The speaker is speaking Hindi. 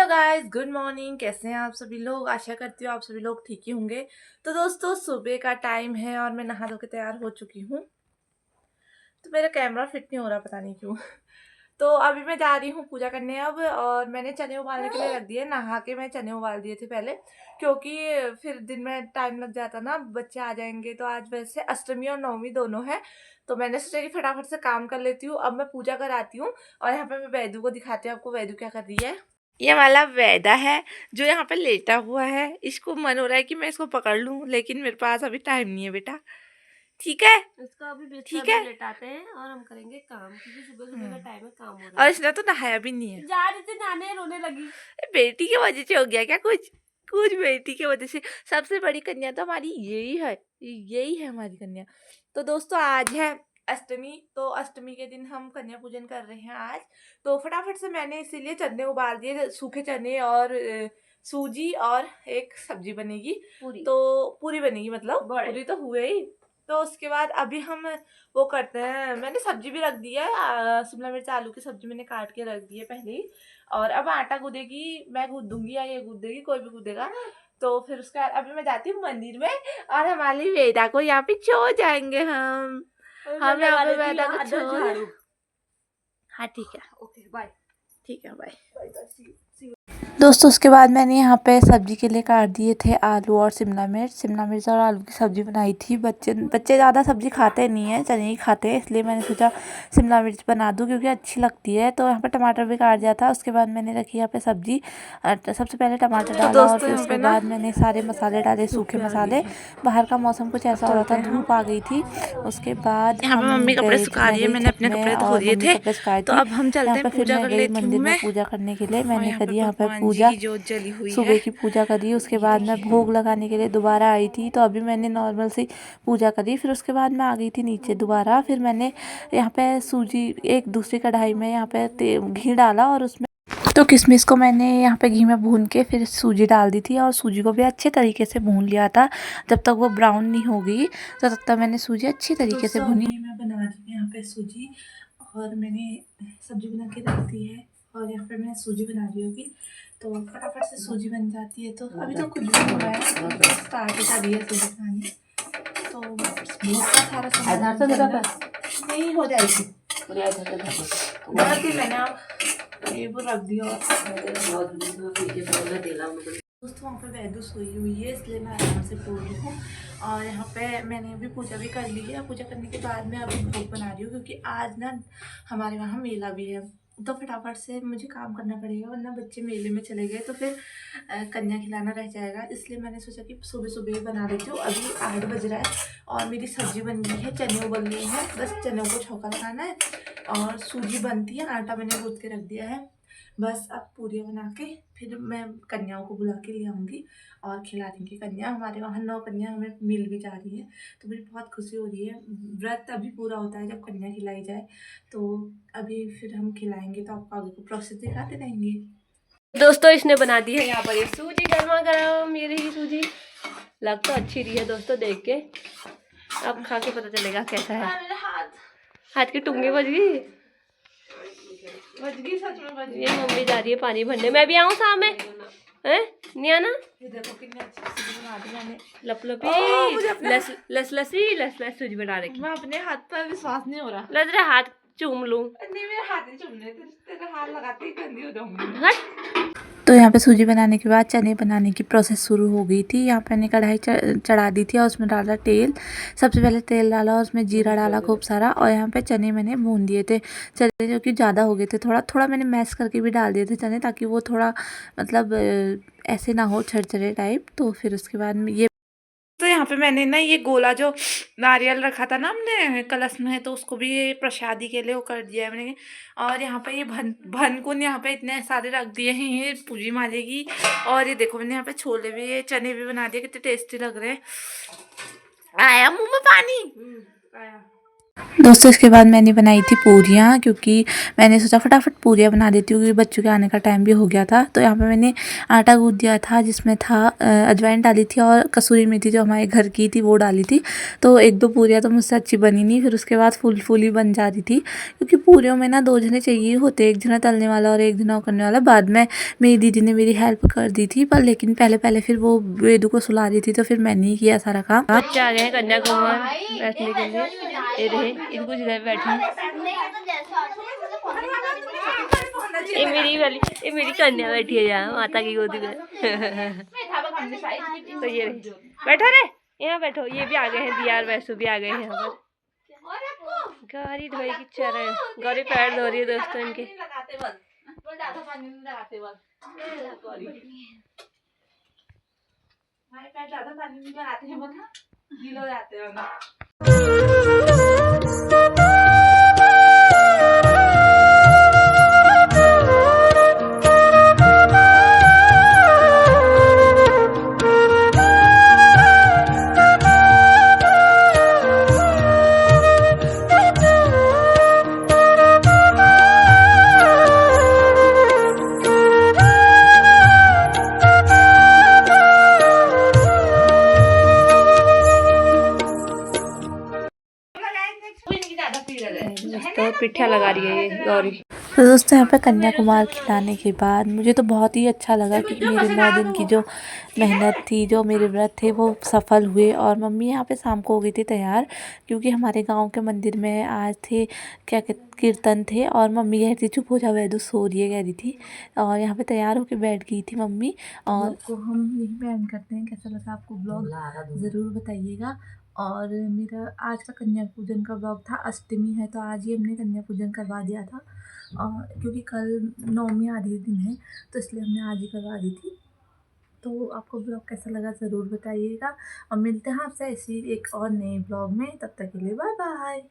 Guys, good morning. कैसे हैं आप सभी लोग? आशा करती हूँ आप सभी लोग ठीक ही होंगे। तो दोस्तों, सुबह का टाइम है और मैं नहा धो के तैयार हो चुकी हूँ। तो मेरा कैमरा फिट नहीं हो रहा, पता नहीं क्यों। तो अभी मैं जा रही हूँ पूजा करने अब, और मैंने चने उबालने के लिए रख दिए। नहा के मैं चने उबाल दिए थे पहले, क्योंकि फिर दिन में टाइम लग जाता ना, बच्चे आ जाएंगे। तो आज वैसे अष्टमी और नवमी दोनों है, तो मैंने सोचा कि फटाफट से काम कर लेती हूँ। अब मैं पूजा कराती हूँ और यहाँ पे मैं वैदू को दिखाती हूँ आपको वैदू क्या कर रही है। ये वाला वैदा है जो यहाँ पे लेटा हुआ है। इसको मन हो रहा है कि मैं इसको पकड़ लूं, लेकिन मेरे पास अभी टाइम नहीं है बेटा। ठीक है, इसका अभी बिस्तर ठीक में है। लेटाते हैं और हम करेंगे काम, क्योंकि सुबह सुबह का टाइम है, काम हो रहा और है। इसने तो नहाया भी नहीं है। जा रही थी नहाने, रोने लगी। बेटी की वजह से हो गया क्या कुछ? कुछ बेटी की वजह से। सबसे बड़ी कन्या तो हमारी यही है हमारी कन्या। तो दोस्तों, आज है अष्टमी। तो अष्टमी के दिन हम कन्या पूजन कर रहे हैं आज। तो फटाफट से मैंने इसीलिए चने उबाल दिए, सूखे चने और सूजी, और एक सब्जी बनेगी। पूरी तो पूरी बनेगी, मतलब पूरी तो हुए ही। तो उसके बाद अभी हम वो करते हैं। मैंने सब्जी भी रख दी है, शिमला मिर्च आलू की सब्जी मैंने काट के रख दी है पहले ही। और अब आटा गूंदेगी, मैं गूंद दूंगी या ये गूंद देगी, कोई भी गूंदेगा। तो फिर उसके बाद अभी मैं जाती हूँ मंदिर में, और हमारी वेदा को यहाँ पे छोड़ जाएंगे हम यहाँ पे वेदा को छोड़। हाँ ठीक है, ओके बाय। ठीक है, बाय। दोस्तों, उसके बाद मैंने यहाँ पे सब्जी के लिए काट दिए थे आलू और शिमला मिर्च और आलू की सब्जी बनाई थी। बच्चे ज़्यादा सब्जी खाते नहीं हैं, चने ही खाते हैं, इसलिए मैंने सोचा शिमला मिर्च बना दूँ क्योंकि अच्छी लगती है। तो यहाँ पे टमाटर भी काट दिया था। उसके बाद मैंने रखी यहाँ पे सब्जी। सबसे पहले टमाटर डाला और फिर उसके बाद मैंने सारे मसाले डाले, सूखे मसाले। बाहर का मौसम कुछ ऐसा हो रहा था, धूप आ गई थी। उसके बाद यहाँ पे हम मम्मी कपड़े गए थे, सुखा मैं रही है, गई मैंने छत अपने में कपड़े धो और दिए मम्मी थे। कपड़े सुखाई तो थी। अब हम चलते यहाँ हैं, पे फिर पूजा मैं कर गई लेती हूँ मंदिर में मैं। पूजा करने के लिए। और मैंने यहाँ पे करी यहाँ पे भगवान जी पूजा, की जोत जली हुई है। सुबह की पूजा करी। उसके बाद मैं भोग लगाने के लिए दोबारा आई थी। तो अभी मैंने नॉर्मल सी पूजा करी, फिर उसके बाद मैं आ गई थी नीचे दोबारा। फिर मैंने यहाँ पे सूजी एक दूसरी कढ़ाई में यहाँ पे घी डाला, और उसमें तो किशमिश को मैंने यहाँ पे घी में भून के फिर सूजी डाल दी थी, और सूजी को भी अच्छे तरीके से भून लिया था। जब तक वो ब्राउन नहीं होगी तो तब तक मैंने सूजी अच्छी तरीके से भूनी। मैं बना रही हूँ यहाँ पे सूजी, और मैंने सब्जी बना के रख दी है, और यहाँ पे मैं सूजी बना रही होगी। तो फटाफट से सूजी बन जाती है। तो अभी तो कुछ भी नहीं हुआ है, तो स्टार्ट ही कर दिया सूजी बनानी। तो बहुत सारा सामान नहीं हो जाएगी। डाल दी मैंने, आप ये वो रख दिया। दोस्तों, वहाँ पे वैदू सोई हुई है, इसलिए मैं आराम से बोल रही हूँ। और यहाँ पे मैंने अभी पूजा भी कर ली है। पूजा करने के बाद मैं अभी भोग बना रही हूँ, क्योंकि आज ना हमारे वहाँ मेला भी है। तो फटाफट से मुझे काम करना पड़ेगा, वरना बच्चे मेले में चले गए तो फिर कन्या खिलाना रह जाएगा। इसलिए मैंने सोचा कि सुबह सुबह ही बना देती हूँ। अभी 8 बज रहा है और मेरी सब्जी बन गई है, चने उबल गए हैं, बस चनों को छौंका लगाना है। और सूजी बनती है, आटा मैंने गूँथ के रख दिया है। बस अब पूरी बना के फिर मैं कन्याओं को बुला के ले आऊँगी और खिला देंगे कन्या। हमारे वहाँ 9 कन्या हमें मिल भी जा रही है, तो मुझे बहुत खुशी हो रही है। व्रत अभी पूरा होता है जब कन्या खिलाई जाए। तो अभी फिर हम खिलाएंगे, तो आपको आगे को प्रोसेस दिखाते रहेंगे। दोस्तों, इसने बना दी है यहाँ पर ये सूजी गर्मा गर्म। ये रही सूजी, लग तो अच्छी रही है दोस्तों देख के। अब खा के पता चलेगा कैसा है। मेरे हाथ की टुंगी बज गई, सच में बज गई। ये मम्मी जा रही है पानी भरने। मैं भी आऊँ शाम में, हैं? नहीं आना? ये देखो कितनी अच्छी सूजी बना दी मैंने। लपलपी लस सूजी बना रखी। मैं अपने हाथ पर विश्वास नहीं हो रहा। लग रहा हाथ चूम लूं। नहीं, मेरे हाथ नहीं चुमने, तेरे हाथ लगाते ही गंदी हो जाऊंगी। हट। तो यहाँ पे सूजी बनाने के बाद चने बनाने की प्रोसेस शुरू हो गई थी। यहाँ पे मैंने कढ़ाई चढ़ा दी थी और उसमें डाला तेल। सबसे पहले तेल डाला और उसमें जीरा डाला खूब सारा, और यहाँ पे चने मैंने भून दिए थे। चने जो कि ज़्यादा हो गए थे, थोड़ा थोड़ा मैंने मैश करके भी डाल दिए थे चने, ताकि वो थोड़ा मतलब ऐसे ना हो छरछरे टाइप। तो फिर उसके बाद ये तो यहाँ पे मैंने ना ये गोला जो नारियल रखा था ना हमने कलश में, तो उसको भी ये प्रसादी के लिए वो कर दिया है मैंने। और यहाँ पे ये भनकुन यहाँ पे इतने सारे रख दिए हैं ये पूजी माले की। और ये देखो मैंने यहाँ पे छोले भी, ये चने भी बना दिए, कितने टेस्टी लग रहे हैं। आया मुंह में पानी, आया। दोस्तों इसके बाद मैंने बनाई थी पूरियाँ, क्योंकि मैंने सोचा फटाफट पूरियाँ बना देती हूँ, क्योंकि बच्चों के आने का टाइम भी हो गया था। तो यहाँ पे मैंने आटा गूँथ दिया था, जिसमें था अजवाइन डाली थी और कसूरी मेथी जो हमारे घर की थी वो डाली थी। तो एक दो पूरियाँ तो मुझसे अच्छी बनी नहीं, फिर उसके बाद फुल फुली बन जा रही थी, क्योंकि पूरियों में ना 2 जने चाहिए होते, एक जना तलने वाला और एक जना करने वाला। बाद में मेरी दीदी ने मेरी हेल्प कर दी थी, पर लेकिन पहले पहले फिर वो वेदू को सुला रही थी, तो फिर मैंने ही किया सारा काम। बच्चे आ गए हैं कन्याकुमारी बैठने के लिए। ये रहे, इनको जिधर बैठी ये मेरी कन्या बैठी है यहाँ माता की गोदी में। तो ये रही, बैठो रे, यहाँ बैठो। ये भी आ गए हैं, दियार वैसु भी आ गए हैं यहाँ पर। गौरी धोई की चरण, गौरी पैर धो रही है दोस्तों इनके। हमारे पैर ज्यादा पानी में लगाते हैं, वो ना गीले हो जाते हैं ना। दोस्तों पिठिया लगा रही है ये गौरी। तो दोस्तों यहाँ पे कन्याकुमार खिलाने के बाद मुझे तो बहुत ही अच्छा लगा, क्योंकि मेरे 9 दिन की जो मेहनत थी, जो मेरे व्रत थे, वो सफल हुए। और मम्मी यहाँ पे शाम को हो गई थी तैयार, क्योंकि हमारे गांव के मंदिर में आज थे क्या कीर्तन थे, और मम्मी कह रही थी चुप हो जा वैदू, सो रही है कह रही थी। और यहाँ पे तैयार होकर बैठ गई थी मम्मी। और को हम यहीं पे एंड करते हैं। कैसा लगा आपको ब्लॉग ज़रूर बताइएगा। और मेरा आज का कन्या पूजन का ब्लॉग था, अष्टमी है तो आज ही हमने कन्या पूजन करवा दिया था, क्योंकि कल नवमी आधे दिन है, तो इसलिए हमने आज ही करवा दी थी। तो आपको ब्लॉग कैसा लगा ज़रूर बताइएगा, और मिलते हैं आपसे ऐसी एक और नए ब्लॉग में। तब तक के लिए बाय बाय।